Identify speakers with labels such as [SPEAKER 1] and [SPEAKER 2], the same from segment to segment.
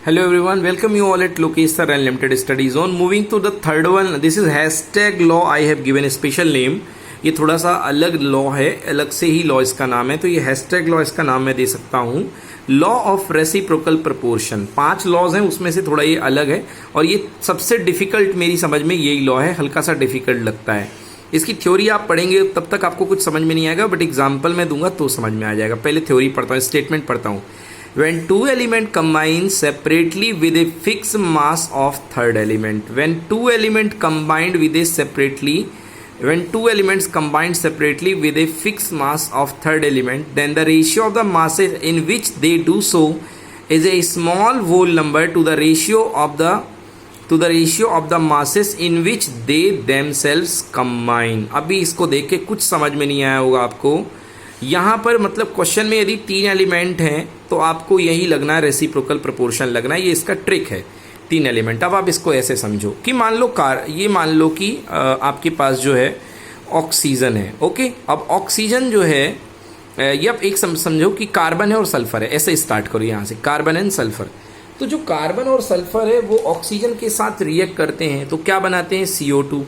[SPEAKER 1] Hello everyone, welcome you all at Lokesh Sir Unlimited Study Zone. Moving to the third one, this is hashtag law. I have given a special name. ये थोड़ा सा अलग law है, अलग से ही law इसका नाम है, तो ये हैशटैग लॉ इसका नाम मैं दे सकता हूँ law of reciprocal proportion. 5 laws हैं, उसमें से थोड़ा ये अलग है और ये सबसे डिफिकल्ट मेरी समझ में यही लॉ है, हल्का सा डिफिकल्ट लगता है। इसकी थ्योरी आप पढ़ेंगे तब तक आपको कुछ समझ में नहीं आएगा, बट एग्जाम्पल मैं दूंगा तो समझ में आ जाएगा। पहले थ्योरी पढ़ता हूँ, स्टेटमेंट पढ़ता हूँ। When two elements combine separately with a fixed mass of third element, when two elements combined separately with a fixed mass of third element, then the ratio of the masses in which they do so is a small whole number to the ratio of the masses in which they themselves combine। अभी इसको देख के कुछ समझ में नहीं आया होगा आपको। यहाँ पर मतलब क्वेश्चन में यदि 3 एलिमेंट हैं तो आपको यही लगना है, रेसिप्रोकल प्रोपोर्शन लगना है, ये इसका ट्रिक है। 3 एलिमेंट। अब आप इसको ऐसे समझो कि मान लो कि आपके पास जो है ऑक्सीजन है। ओके, अब ऑक्सीजन जो है ये आप एक समझो कि कार्बन है और सल्फर है। ऐसे स्टार्ट करो यहाँ से, कार्बन एंड सल्फर। तो जो कार्बन और सल्फर है वो ऑक्सीजन के साथ रिएक्ट करते हैं तो क्या बनाते हैं, CO2,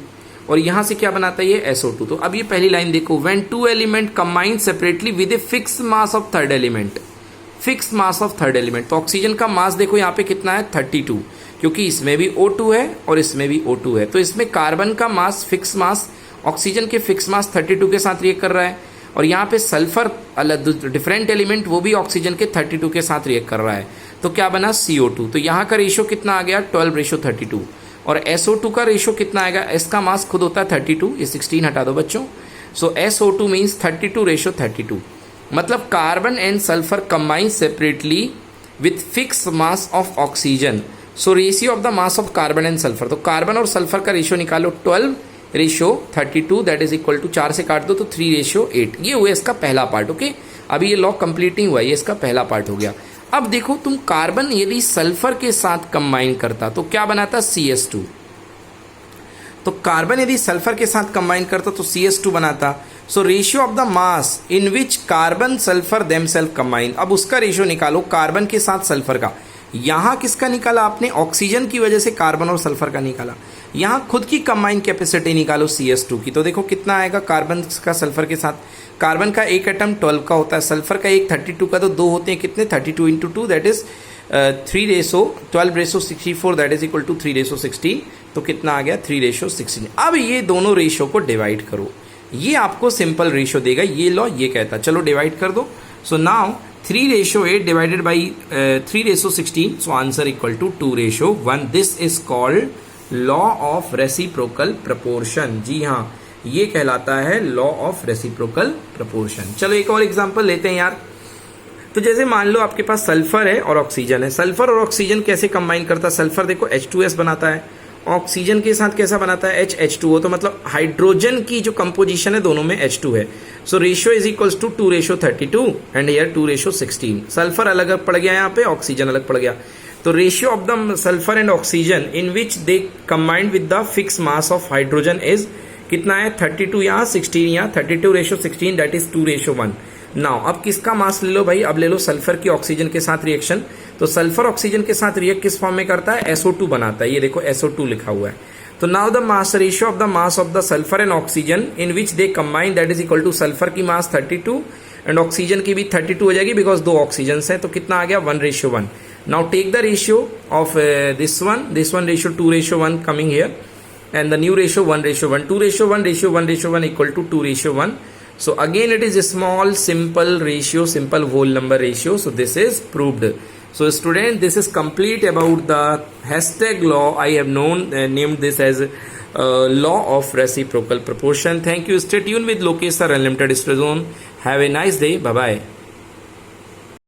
[SPEAKER 1] और यहाँ से क्या बनाता है ये SO2। तो अब ये पहली लाइन देखो, when two element combine separately with a fix mass of third element. Fix mass of third element, तो ऑक्सीजन का मास देखो यहाँ पे कितना है, 32, क्योंकि इसमें भी O2 है और इसमें भी O2 है। तो इसमें कार्बन का मास, फिक्स मास, ऑक्सीजन के फिक्स मास 32 के साथ रिएक्ट कर रहा है, और यहाँ पे सल्फर अलग डिफरेंट एलिमेंट वो भी ऑक्सीजन के 32 के साथ रिएक्ट कर रहा है। तो क्या बना, CO2। तो यहाँ का रेशो कितना आ गया, 12:32। और SO2 का रेशो कितना आएगा, S का मास खुद होता है 32, ये 16 हटा दो बच्चों। सो SO2 मीन्स 32:32। मतलब carbon and sulphur combine separately with fix mass of oxygen. So ratio of the mass of carbon and sulphur, तो कार्बन और सल्फर का रेशियो निकालो, 12:32, दैट इज इक्वल टू 4 से काट दो तो 3:8। ये हुआ इसका पहला पार्ट। ओके, अभी ये लॉ कंप्लीट नहीं हुआ, ये इसका पहला पार्ट हो गया। अब देखो, तुम कार्बन यदि सल्फर के साथ कंबाइन करता तो क्या बनाता, CS2। तो कार्बन यदि सल्फर के साथ कंबाइन करता तो CS2 बनाता। So ratio of the mass in which carbon sulphur themselves combine. अब उसका रेशियो निकालो कार्बन के साथ सल्फर का। यहाँ किसका निकाला आपने, ऑक्सीजन की वजह से कार्बन और सल्फर का निकाला। यहाँ खुद की कंबाइन कैपेसिटी निकालो CS2 की, तो देखो कितना आएगा कार्बन का सल्फर के साथ। कार्बन का एक एटम 12 का होता है, सल्फर का एक 32 का, तो 2 होते हैं कितने, 32 × 2 that is 12:64, that is equal to 3:16। तो कितना आ गया, 3:16। अब ये दोनों रेशो को डिवाइड करो, ये आपको सिंपल रेशो देगा। ये लॉ ये कहता है, चलो डिवाइड कर दो। So now 3:8 divided by 3:16, so answer equal to 2:1। This is called law of reciprocal proportion. जी हाँ, ये कहलाता है लॉ ऑफ रेसिप्रोकल प्रपोर्शन। चलो एक और एग्जांपल लेते हैं यार। तो जैसे मान लो आपके पास सल्फर है और ऑक्सीजन है। सल्फर और ऑक्सीजन कैसे कंबाइन करता है, सल्फर देखो H2S बनाता है, ऑक्सीजन के साथ कैसा बनाता है, HH2O। तो मतलब हाइड्रोजन की जो कंपोजिशन है दोनों में H2 है। So ratio is equals to 2:32 and here 2:16। Sulphur अलग पड़ गया, यहाँ पे ऑक्सीजन अलग पड़ गया। तो ratio of the sulphur and oxygen in which they combined with the fix mass of hydrogen is कितना है, 32 यहाँ, 16 यहाँ, 32:16, दैट इज 2:1। नाउ अब किसका मास ले लो भाई, अब ले लो सल्फर की ऑक्सीजन के साथ रिएक्शन। तो सल्फर ऑक्सीजन के साथ रिएक्ट किस फॉर्म में करता है, SO2 बनाता है। ये देखो SO2 लिखा हुआ है। तो now the mass ratio of the mass of the sulphur and oxygen in which they combine, that is equal two sulphur की मास 32 एंड ऑक्सीजन की भी 32 हो जाएगी, बिकॉज 2 ऑक्सीजन है। तो कितना आ गया, 1:1। Now take the ratio of this one ratio 2:1 coming here, and the new ratio 1:1, 2:1 equal to 2:1. So again it is a small simple ratio, simple whole number ratio. So this is proved. So student, this is complete about the hashtag law. I have named this as law of reciprocal proportion. Thank you. Stay tuned with Lokesh Sir Unlimited Study Zone. Have a nice day. Bye bye.